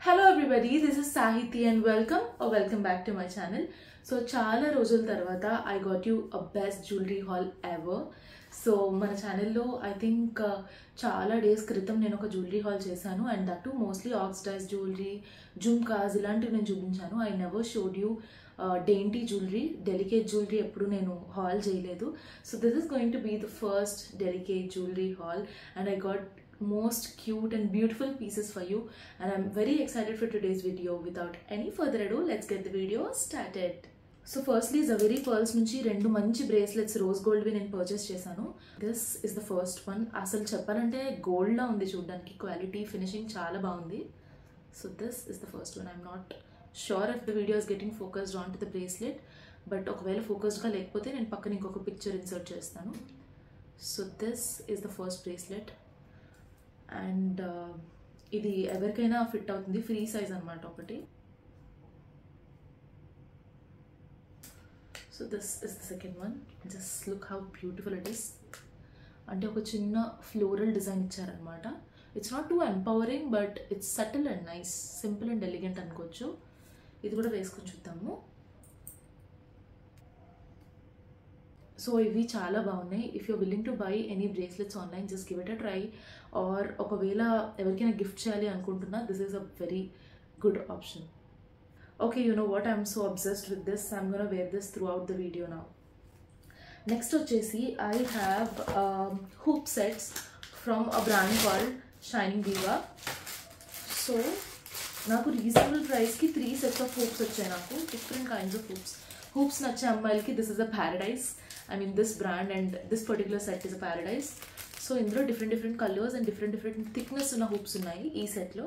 Hello everybody, this is Sahiti and welcome back to my channel. So చాలా రోజుల తర్వాత I got you a best jewelry haul ever. So మన ఛానల్లో I think చాలా days క్రితం నేను ఒక జ్యువెలరీ హాల్ చేశాను and that too mostly oxidise jewellery jhumkas ఇలాంటివి నేను చూపించాను. I never showed you dainty jewellery, delicate jewellery ఎప్పుడు నేను హాల్ చేయలేదు. So this is going to be the first delicate jewellery haul and I got most cute and beautiful pieces for you and I'm very excited for today's video. Without any further ado, let's get the video started. So firstly, Zaveri Pearls nunchi rendu manchi bracelets rose gold vi nenu purchase chesanu. This is the first one. Asalu cheppalante gold la undi chudaniki, quality finishing chaala baagundi. So this is the first one. I'm not sure if the video is getting focused onto the bracelet, but okavela focused ga lekapothe nenu pakkana inkoka picture insert chestanu. So this is the first bracelet. And ఇది ఎవరికైనా fit అవుతుంది, free size అనమాట ఒకటి. So this is the second one. Just look how beautiful it is. అంటే ఒక చిన్న floral design ఇచ్చారనమాట. It's not too empowering but it's subtle and nice, simple and elegant అనుకోవచ్చు. ఇది కూడా వేసుకొని చూద్దాము. సో ఇవి చాలా బాగున్నాయి. If you willing to buy any bracelets online, just give it a try. Or ఒకవేళ ఎవరికైనా గిఫ్ట్ చేయాలి అనుకుంటున్నా, this is a very good option. Okay, you know what, I'm so obsessed with this. I'm gonna wear this throughout the video now. Next వచ్చేసి I have hoop sets from a brand called Shining Diva. So నాకు reasonable ప్రైస్కి 3 sets of hoops వచ్చాయి. నాకు different kinds of hoops నచ్చే అమ్మాయిలకి this is a Paradise. I mean this brand and this particular set is a paradise. So indro different colors and different thickness unna hoops unnai ee set lo.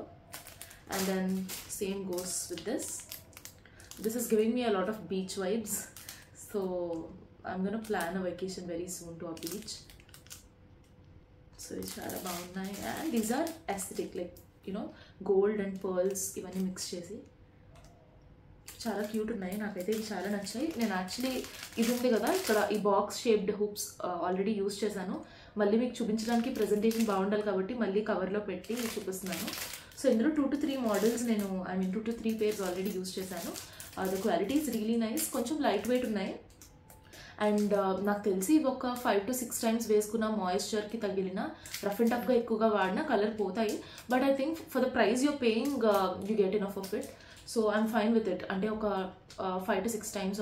And then same goes with this. This is giving me a lot of beach vibes. So I'm going to plan a vacation very soon to a beach. So it's chaala baagunnai and these are aesthetic, like you know, gold and pearls ivanni mix chesi చాలా cute ఉన్నాయి. నాకైతే ఇవి చాలా నచ్చాయి. నేను actually ఇది ఉంది కదా ఇక్కడ, ఈ box shaped hoops already use చేశాను. మళ్ళీ మీకు చూపించడానికి ప్రజెంటేషన్ బాగుండాలి కాబట్టి మళ్ళీ కవర్లో పెట్టి చూపిస్తున్నాను. సో ఇందులో 2 to 3 మోడల్స్ నేను 2 to 3 పేర్స్ ఆల్రెడీ యూజ్ చేశాను. The quality is really nice. కొంచెం లైట్ వెయిట్ ఉన్నాయి అండ్ నాకు తెలిసి ఇవి ఒక 5 to 6 times వేసుకున్న మాయిశ్చర్కి తగిలిన, రఫ్ అండ్ టఫ్గా ఎక్కువగా వాడినా కలర్ పోతాయి. But I think for the price you're paying you get enough of it. So I'm fine with it. అంటే ఒక 5 to 6 times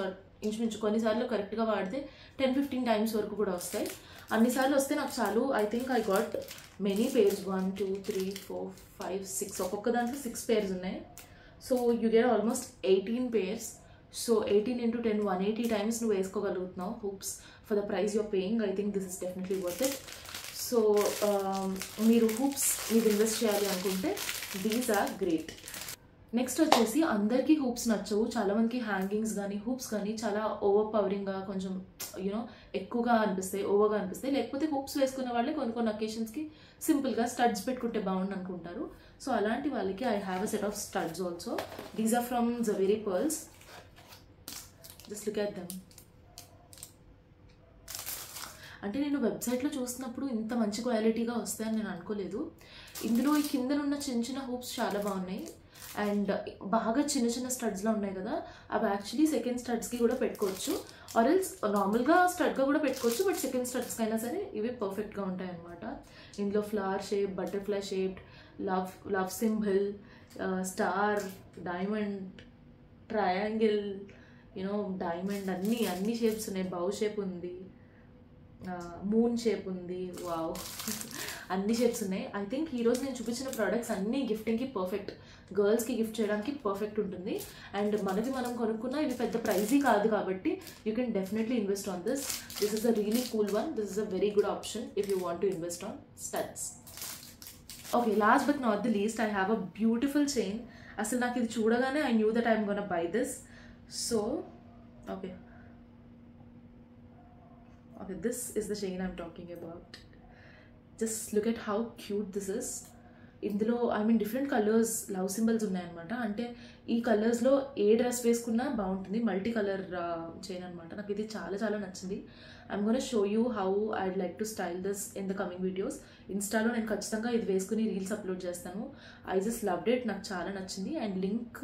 ఇంచుమించు, కొన్నిసార్లు కరెక్ట్గా వాడితే 10-15 times వరకు కూడా వస్తాయి. అన్నిసార్లు వస్తే నాకు చాలు. I think I got many pairs, 1 2 3 4 5 6, ఒక్కొక్క దాంట్లో 6 పేర్స్ ఉన్నాయి. So you get almost 18 pairs. So 18 into 10, 180 times నువ్వు వేసుకోగలుగుతున్నావు hoops for the price you're paying. I think this is definitely worth it. So మీరు హూప్స్ మీరు ఇన్వెస్ట్ చేయాలి అనుకుంటే these are great. Next వచ్చేసి అందరికీ హూప్స్ నచ్చవు. చాలామందికి హ్యాంగింగ్స్ కానీ హూప్స్ కానీ చాలా ఓవర్ పవరింగ్గా, కొంచెం యూనో ఎక్కువగా అనిపిస్తాయి, ఓవర్గా అనిపిస్తాయి. లేకపోతే హూప్స్ వేసుకునే వాళ్ళే కొన్ని అకేషన్స్కి సింపుల్గా స్టడ్స్ పెట్టుకుంటే బాగుండు అనుకుంటారు. సో అలాంటి వాళ్ళకి I have a set of studs also. These are from Zaveri pearls. Just look at them. అంటే నేను వెబ్సైట్లో చూసినప్పుడు ఇంత మంచి క్వాలిటీగా వస్తాయని నేను అనుకోలేదు. ఇందులో ఈ కిందనున్న చిన్న హూప్స్ చాలా బాగున్నాయి అండ్ బాగా చిన్న స్టడ్స్లో ఉన్నాయి కదా, అవి యాక్చువల్లీ సెకండ్ స్టడ్స్కి కూడా పెట్టుకోవచ్చు. ఆర్ఎల్స్ నార్మల్గా స్టడ్గా కూడా పెట్టుకోవచ్చు, బట్ సెకండ్ స్టడ్స్కి అయినా సరే ఇవి పర్ఫెక్ట్గా ఉంటాయి అన్నమాట. ఇందులో flower shape, butterfly shaped, love symbol, star, diamond, triangle, you know diamond, అన్ని షేప్స్ ఉన్నాయి. బౌ షేప్ ఉంది, మూన్ షేప్ ఉంది. వావ్, అన్ని షేప్స్ ఉన్నాయి. ఐ థింక్ ఈరోజు నేను చూపించిన ప్రోడక్ట్స్ అన్నీ గిఫ్టింగ్కి పర్ఫెక్ట్, గర్ల్స్కి గిఫ్ట్ చేయడానికి పర్ఫెక్ట్ ఉంటుంది. అండ్ మనది మనం కొనుక్కున్నా ఇవి పెద్ద ప్రైజీ కాదు కాబట్టి you can definitely invest on this. This is a really cool one. This is a very good option if you want to invest on studs. Okay, last but not the least, I have a beautiful chain. అసలు నాకు ఇది చూడగానే I knew that I'm gonna by this. So okay, this is the chain I'm talking about. Just look at how cute this is. ఇందులో different colours love symbols ఉన్నాయన్నమాట. అంటే ఈ కలర్స్లో ఏ dress వేసుకున్నా బాగుంటుంది. మల్టీ కలర్ చైన్ అనమాట. నాకు ఇది చాలా నచ్చింది. I'm gonna show you how I'd like to style this in the coming videos. ఇన్స్టాలో నేను ఖచ్చితంగా ఇది వేసుకుని రీల్స్ అప్లోడ్ చేస్తాను. ఐ జస్ట్ లవ్డ్ ఇట్, నాకు చాలా నచ్చింది. అండ్ లింక్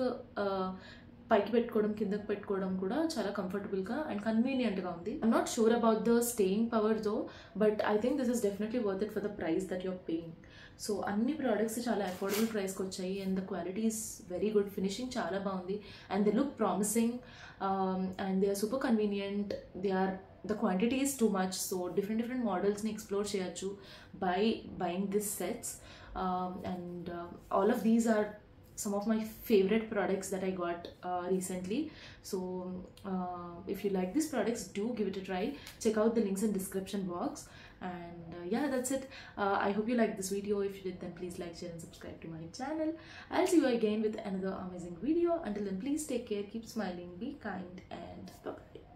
పైకి పెట్టుకోవడం కిందకి పెట్టుకోవడం కూడా చాలా కంఫర్టబుల్గా అండ్ కన్వీనియంట్గా ఉంది. I'm not sure about the staying power though, but I think this is definitely worth it for the price that you're paying. So అన్ని ప్రోడక్ట్స్ చాలా అఫోర్డబుల్ ప్రైస్కి వచ్చాయి and the quality is very good. Finishing చాలా బాగుంది and they look promising and they are super convenient. They are the quantity is too much, so different models ni explore cheyachu by buying this sets, and all of these are some of my favorite products that I got recently. So if you like these products, do give it a try. Check out the links in description box, and yeah, that's it. I hope you liked this video. If you did, then please like, share and subscribe to my channel. I'll see you again with another amazing video. Until then, please take care, keep smiling, be kind, and bye bye.